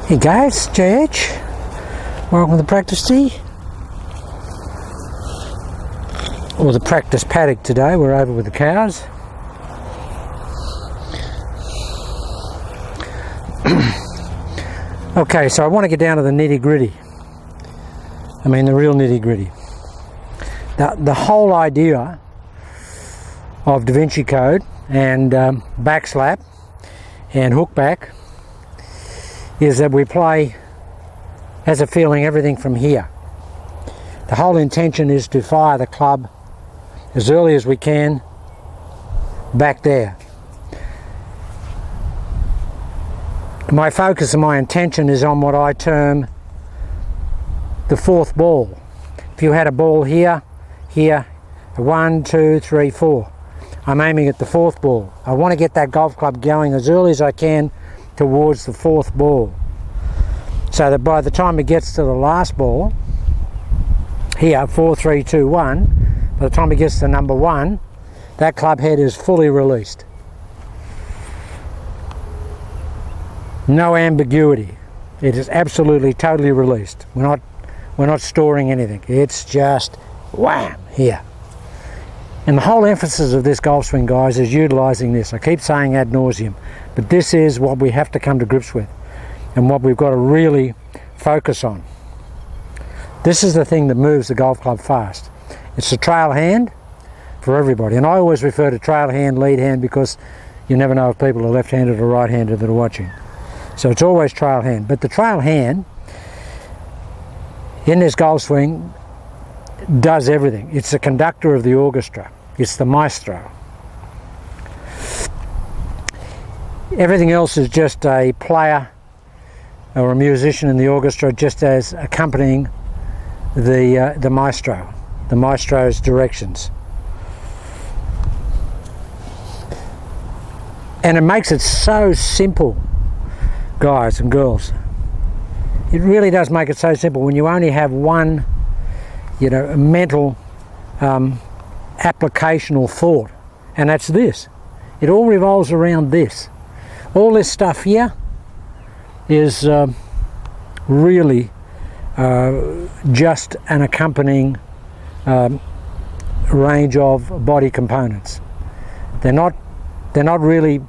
Hey guys, JH. Welcome to the practice tee. Or the practice paddock today. We're over with the cows. Okay, so I want to get down to the nitty gritty. I mean the real nitty gritty. The whole idea of Davinci code and back slap and hook back is that we play as a feeling everything from here. The whole intention is to fire the club as early as we can back there. My focus and my intention is on what I term the fourth ball. If you had a ball here, here, 1, 2, 3, 4. I'm aiming at the fourth ball. I want to get that golf club going as early as I can towards the fourth ball, so that by the time it gets to the last ball here, 4, 3, 2, 1, by the time it gets to number 1, that club head is fully released. No ambiguity. It is absolutely totally released. We're not storing anything. It's just wham here. And the whole emphasis of this golf swing, guys, is utilising this. I keep saying ad nauseum, but this is what we have to come to grips with and what we've got to really focus on. This is the thing that moves the golf club fast. It's the trail hand for everybody. And I always refer to trail hand, lead hand, because you never know if people are left-handed or right-handed that are watching. So it's always trail hand. But the trail hand in this golf swing does everything. It's the conductor of the orchestra. It's the maestro. Everything else is just a player or a musician in the orchestra, just as accompanying the maestro, the maestro's directions. And it makes it so simple, guys and girls. It really does make it so simple when you only have one, mental application or thought, and that's this. It all revolves around this. All this stuff here is really just an accompanying range of body components. They're not really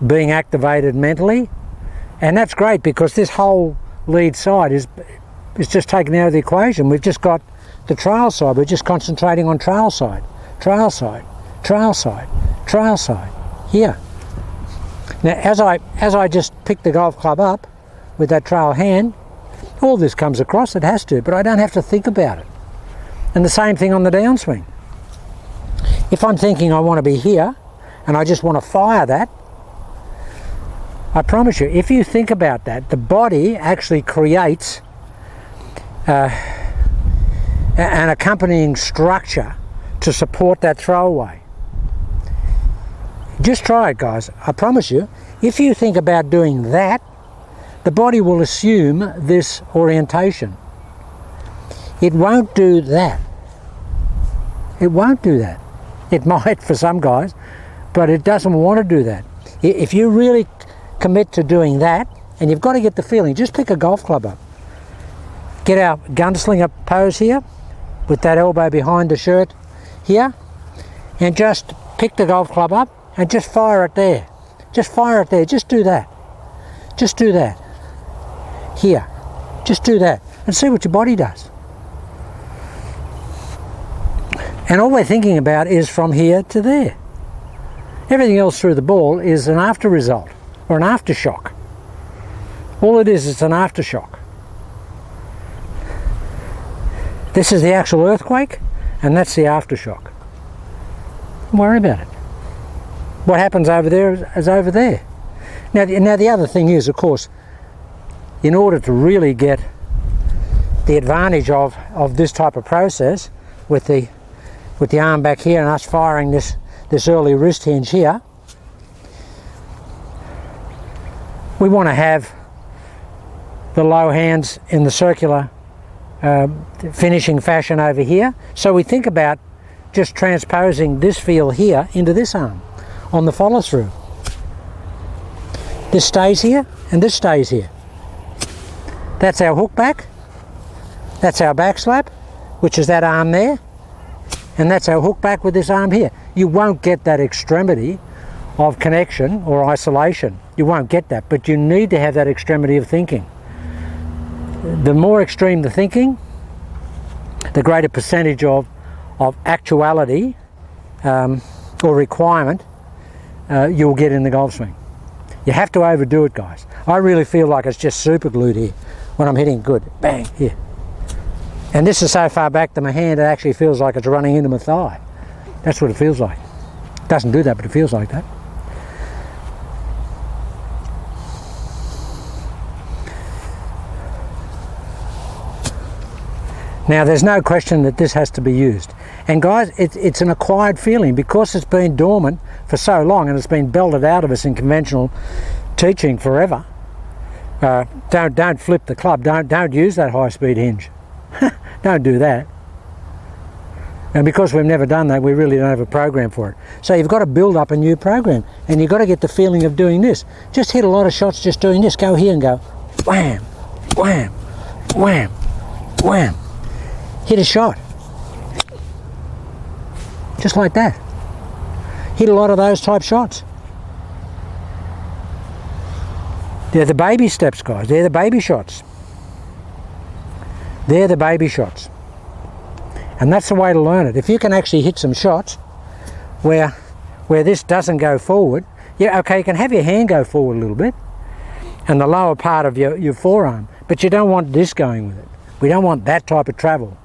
being activated mentally, and that's great because this whole lead side is just taken out of the equation. We've just got the trail side. We're just concentrating on trail side, trail side, trail side, trail side. Here. Now, as I just pick the golf club up with that trail hand, all this comes across. It has to, but I don't have to think about it. And the same thing on the downswing. If I'm thinking I want to be here and I just want to fire that, I promise you, if you think about that, the body actually creates an accompanying structure to support that throwaway. Just try it, guys. I promise you, if you think about doing that, the body will assume this orientation. It won't do that. It won't do that. It might for some guys, but it doesn't want to do that. If you really commit to doing that, and you've got to get the feeling, just pick a golf club up. Get our gunslinger pose here, with that elbow behind the shirt here, and just pick the golf club up and just fire it there. Just fire it there. Just do that. Just do that. Here. Just do that. And see what your body does. And all we're thinking about is from here to there. Everything else through the ball is an after result or an aftershock. All it is an aftershock. This is the actual earthquake, and that's the aftershock. Don't worry about it. What happens over there is over there. Now the other thing is, of course, in order to really get the advantage of this type of process with the arm back here and us firing this early wrist hinge here, we want to have the low hands in the circular finishing fashion over here. So we think about just transposing this feel here into this arm on the follow through. This stays here and this stays here. That's our hook back. That's our back slap, which is that arm there. And that's our hook back with this arm here. You won't get that extremity of connection or isolation. You won't get that, but you need to have that extremity of thinking. The more extreme the thinking, the greater percentage of actuality or requirement you'll get in the golf swing. You have to overdo it, guys. I really feel like it's just super glued here when I'm hitting good. Bang, here. And this is so far back that my hand, it actually feels like it's running into my thigh. That's what it feels like. It doesn't do that, but it feels like that. Now, there's no question that this has to be used. And guys, it's an acquired feeling because it's been dormant for so long and it's been belted out of us in conventional teaching forever. Don't flip the club. Don't use that high-speed hinge. Don't do that. And because we've never done that, we really don't have a program for it. So you've got to build up a new program, and you've got to get the feeling of doing this. Just hit a lot of shots just doing this. Go here and go wham, wham, wham, wham. Hit a shot. Just like that. Hit a lot of those type shots. They're the baby steps, guys. They're the baby shots. They're the baby shots. And that's the way to learn it. If you can actually hit some shots where this doesn't go forward, yeah, okay, you can have your hand go forward a little bit and the lower part of your forearm, but you don't want this going with it. We don't want that type of travel.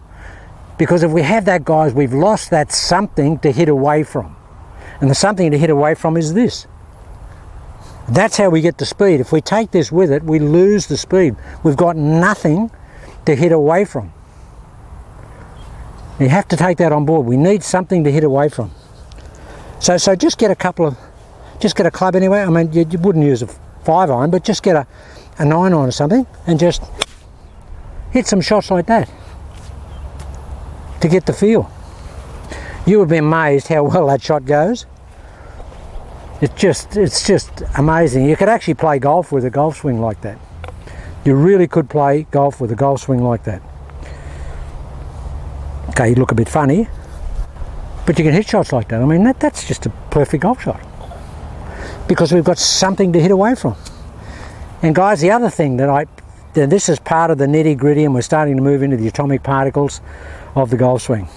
Because if we have that, guys, we've lost that something to hit away from. And the something to hit away from is this. That's how we get the speed. If we take this with it, we lose the speed. We've got nothing to hit away from. You have to take that on board. We need something to hit away from. So just get a club anyway. I mean, you wouldn't use a 5-iron, but just get a 9-iron or something and just hit some shots like that to get the feel. You would be amazed how well that shot goes. It's just amazing. You could actually play golf with a golf swing like that. You really could play golf with a golf swing like that. Okay, you look a bit funny, but you can hit shots like that. I mean, that's just a perfect golf shot because we've got something to hit away from. And guys, the other thing this is part of the nitty gritty, and we're starting to move into the atomic particles of the golf swing.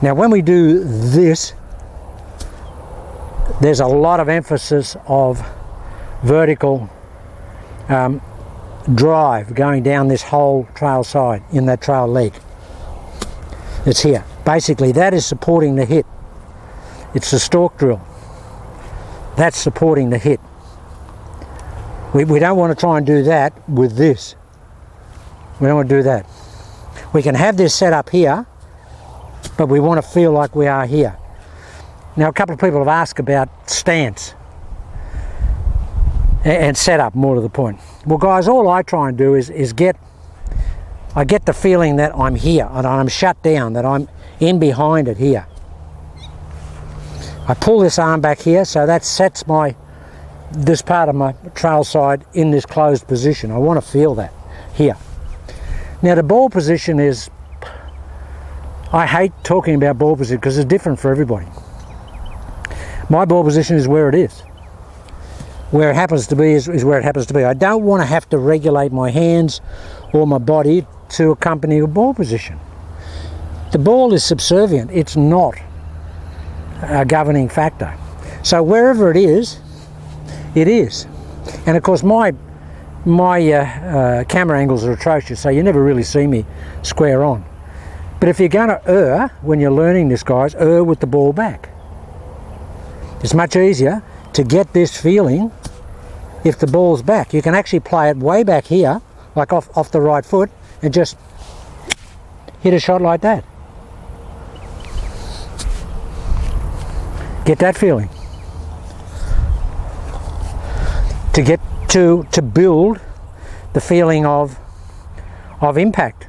Now, when we do this, there's a lot of emphasis of vertical drive going down this whole trail side in that trail leg. It's here. Basically, that is supporting the hit. It's the stalk drill. That's supporting the hit. We don't want to try and do that with this. We don't want to do that. We can have this set up here, but we want to feel like we are here. Now, a couple of people have asked about stance and setup, more to the point. Well, guys, all I try and do is get the feeling that I'm here and I'm shut down, that I'm in behind it here. I pull this arm back here, so that sets this part of my trail side in this closed position. I want to feel that here. Now, the ball position is, I hate talking about ball position because it's different for everybody. My ball position is where it is. Where it happens to be is where it happens to be. I don't want to have to regulate my hands or my body to accompany a ball position. The ball is subservient. It's not a governing factor. So wherever it is, it is. And of course, my camera angles are atrocious, so you never really see me square on. But if you're going to err when you're learning this, guys, err with the ball back. It's much easier to get this feeling if the ball's back. You can actually play it way back here, like off the right foot, and just hit a shot like that. Get that feeling. To get to build the feeling of impact.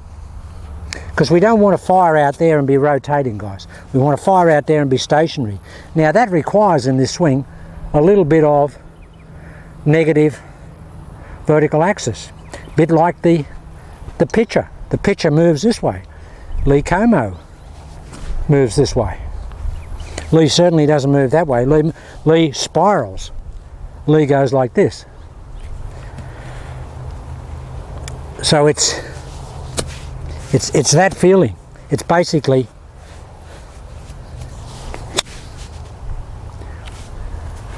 Because we don't want to fire out there and be rotating, guys. We want to fire out there and be stationary. Now, that requires in this swing a little bit of negative vertical axis. Bit like the pitcher. The pitcher moves this way. Lee Como moves this way. Lee certainly doesn't move that way. Lee spirals. Lee goes like this. So it's that feeling. It's basically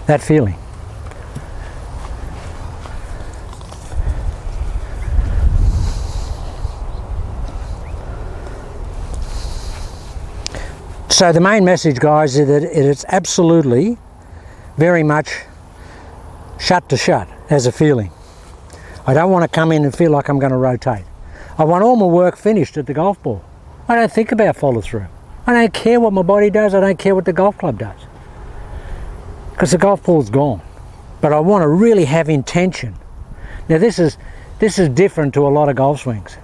that feeling. So the main message, guys, is that it's absolutely very much shut to shut as a feeling. I don't want to come in and feel like I'm going to rotate. I want all my work finished at the golf ball. I don't think about follow through. I don't care what my body does. I don't care what the golf club does, because the golf ball's gone. But I want to really have intention. Now this is different to a lot of golf swings.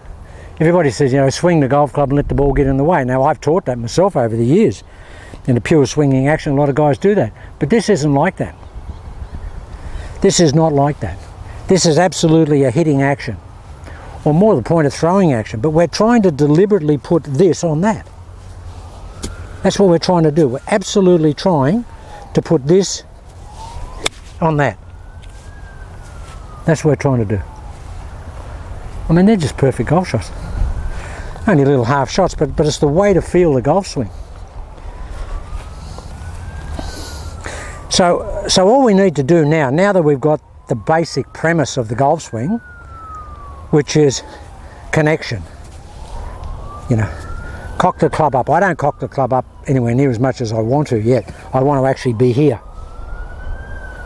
Everybody says, you know, swing the golf club and let the ball get in the way. Now I've taught that myself over the years. In the pure swinging action, a lot of guys do that. But this isn't like that. This is not like that. This is absolutely a hitting action, or more the point of throwing action. But we're trying to deliberately put this on that. That's what we're trying to do. We're absolutely trying to put this on that. That's what we're trying to do. I mean, they're just perfect golf shots. Only little half shots, but it's the way to feel the golf swing. So all we need to do now that we've got the basic premise of the golf swing, which is connection. You know, cock the club up. I don't cock the club up anywhere near as much as I want to yet. I want to actually be here.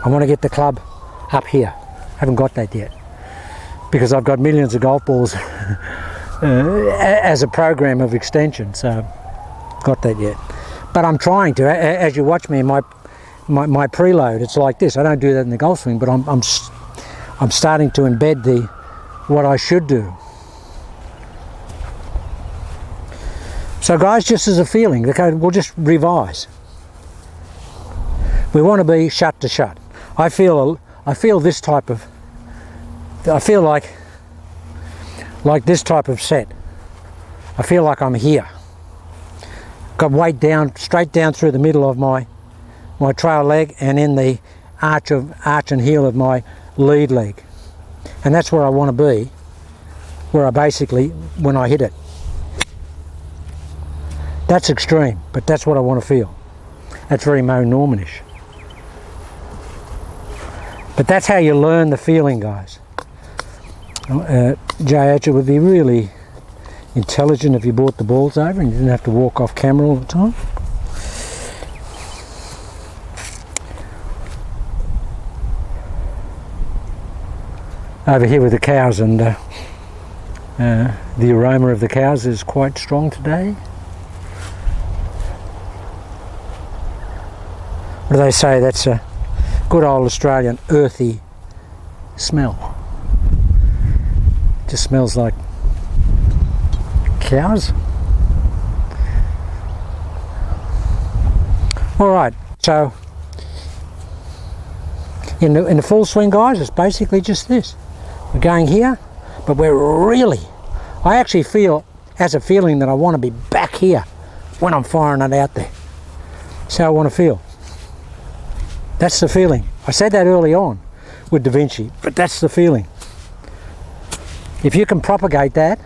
I want to get the club up here. I haven't got that yet, because I've got millions of golf balls as a program of extension, so got that yet. But I'm trying to. As you watch me in my preload, it's like this. I don't do that in the golf swing, but I'm starting to embed what I should do. So guys, just as a feeling, we'll just revise. We want to be shut to shut. I feel this type of. I feel like this type of set. I feel like I'm here. Got weight down, straight down through the middle of my trail leg and in the arch and heel of my lead leg. And that's where I want to be, where I basically, when I hit it. That's extreme, but that's what I want to feel. That's very Mo Normanish. But that's how you learn the feeling, guys. JH, it would be really intelligent if you brought the balls over and you didn't have to walk off camera all the time. Over here with the cows, and the aroma of the cows is quite strong today. What do they say? That's a good old Australian earthy smell. Just smells like cows. All right, so in the full swing, guys, it's basically just this. We're going here, but I actually feel, as a feeling, that I want to be back here when I'm firing it out there. That's how I want to feel. That's the feeling. I said that early on with Davinci, but that's the feeling. If you can propagate that,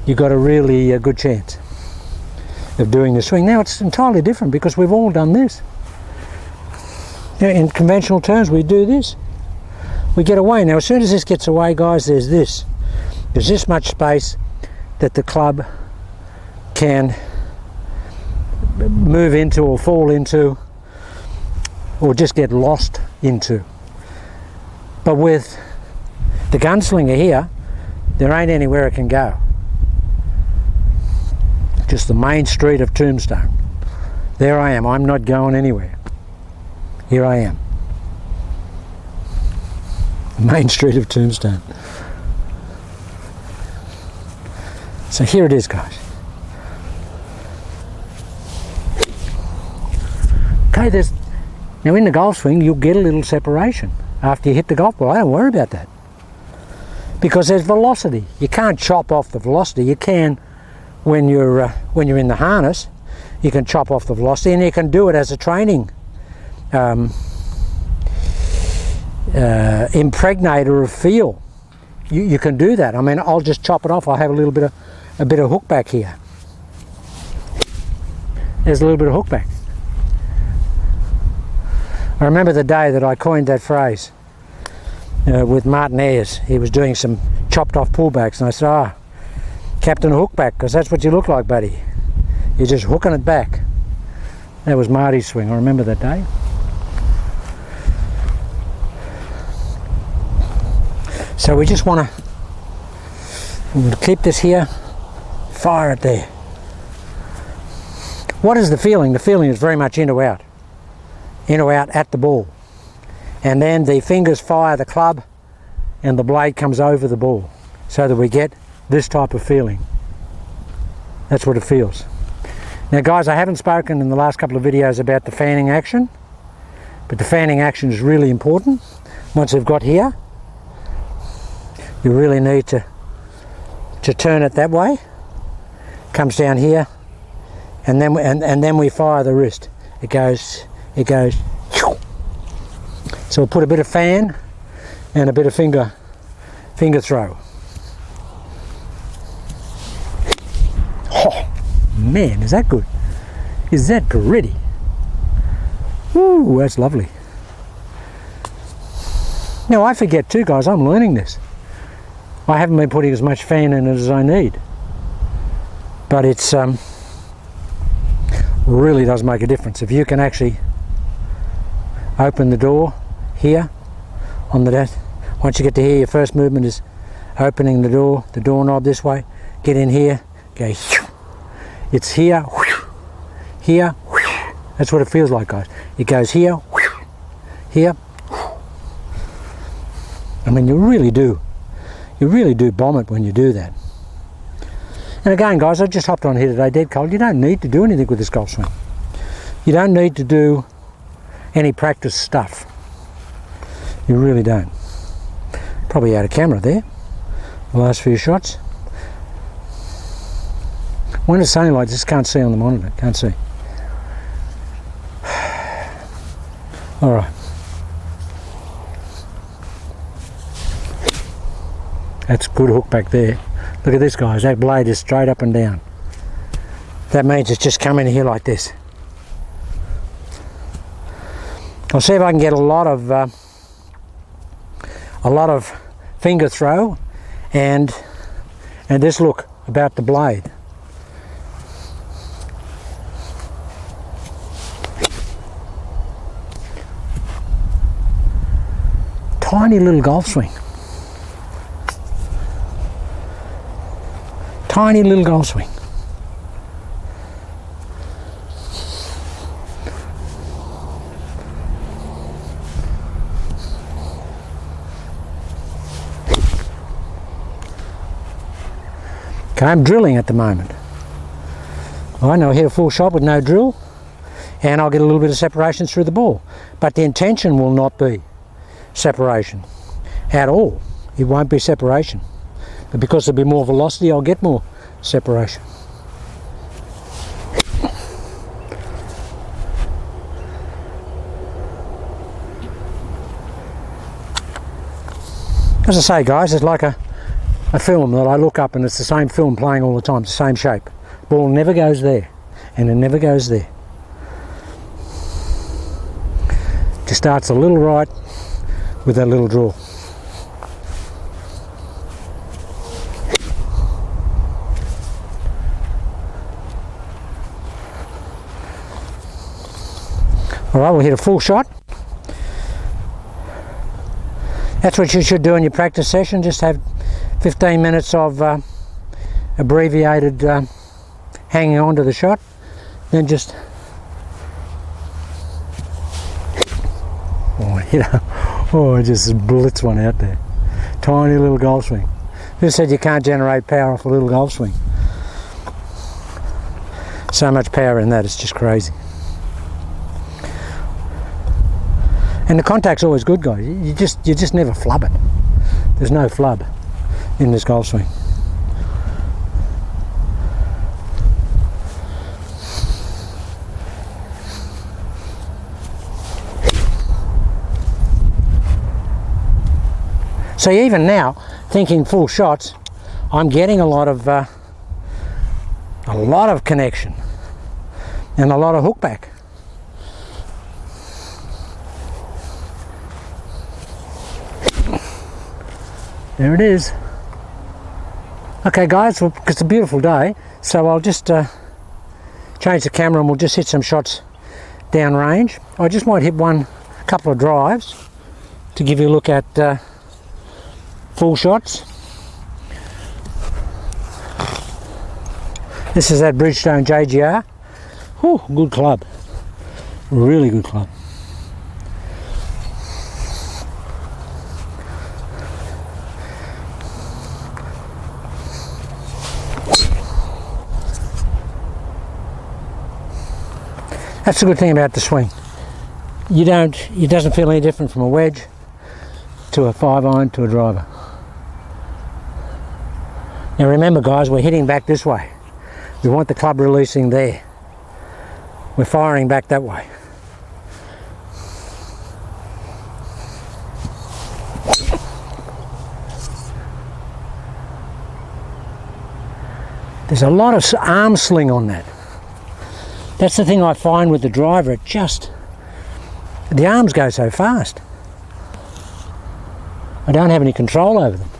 you've got a really good chance of doing the swing. Now it's entirely different, because we've all done this. You know, in conventional terms, we do this. We get away. Now as soon as this gets away, guys, there's this much space that the club can move into or fall into or just get lost into. But with the Gunslinger here, there ain't anywhere it can go. Just the main street of Tombstone. There I am. I'm not going anywhere. Here I am. The main street of Tombstone. So here it is, guys. Okay, now in the golf swing, you'll get a little separation after you hit the golf ball. I don't worry about that. because there's velocity. You can't chop off the velocity. You can when you're in the harness. You can chop off the velocity, and you can do it as a training impregnator of feel. You can do that. I mean, I'll just chop it off. I have a bit of hook back here. There's a little bit of hook back. I remember the day that I coined that phrase with Martin Ayres. He was doing some chopped off pullbacks, and I said, Captain Hookback, because that's what you look like, buddy. You're just hooking it back. That was Marty's swing. I remember that day. So we just want to keep this here, fire it there. What is the feeling? The feeling is very much in or out at the ball. And then the fingers fire the club and the blade comes over the ball, so that we get this type of feeling. That's what it feels. Now guys, I haven't spoken in the last couple of videos about the fanning action, but the fanning action is really important. Once we've got here, you really need to turn it that way. Comes down here, and then we fire the wrist. It goes. So we'll put a bit of fan and a bit of finger throw. Oh man, is that good? Is that pretty? Ooh, that's lovely. Now I forget too, guys, I'm learning this. I haven't been putting as much fan in it as I need, but it's really does make a difference. If you can actually open the door here on the desk, once you get to here, your first movement is opening the doorknob this way, get in here, go, it's here, here, that's what it feels like, guys. It goes here, here. I mean, you really do bomb it when you do that. And again, guys, I just hopped on here today dead cold. You don't need to do anything with this golf swing. You don't need to do any practice stuff. You really don't. Probably out of camera there, the last few shots. When it's sunny like this, can't see on the monitor, can't see. All right. That's good hook back there. Look at this, guys, that blade is straight up and down. That means it's just coming here like this. I'll see if I can get a lot of finger throw and this look about the blade. Tiny little golf swing. Tiny little golf swing. Okay, I'm drilling at the moment. I know I hit a full shot with no drill, and I'll get a little bit of separation through the ball. But the intention will not be separation at all. It won't be separation. But because there'll be more velocity, I'll get more separation. As I say, guys, it's like a film that I look up and it's the same film playing all the time, it's the same shape. Ball never goes there, and it never goes there. Just starts a little right with that little draw. Alright, we'll hit a full shot. That's what you should do in your practice session, just have 15 minutes of abbreviated hanging on to the shot, then just I just blitz one out there. Tiny little golf swing. Who said you can't generate power off a little golf swing? So much power in that, it's just crazy. And the contact's always good, guys. You just never flub it. There's no flub. in this golf swing. So even now, thinking full shots, I'm getting a lot of connection and a lot of hook back. There it is. Okay guys, well, it's a beautiful day, so I'll just change the camera and we'll just hit some shots downrange. I just might hit a couple of drives to give you a look at full shots. This is that Bridgestone JGR. Whew, good club. Really good club. That's the good thing about the swing. It doesn't feel any different from a wedge to a 5-iron to a driver. Now remember guys, we're hitting back this way. We want the club releasing there. We're firing back that way. There's a lot of arm sling on that. That's the thing I find with the driver, the arms go so fast. I don't have any control over them.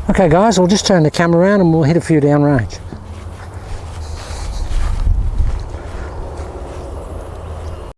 Okay guys, we'll just turn the camera around and we'll hit a few downrange.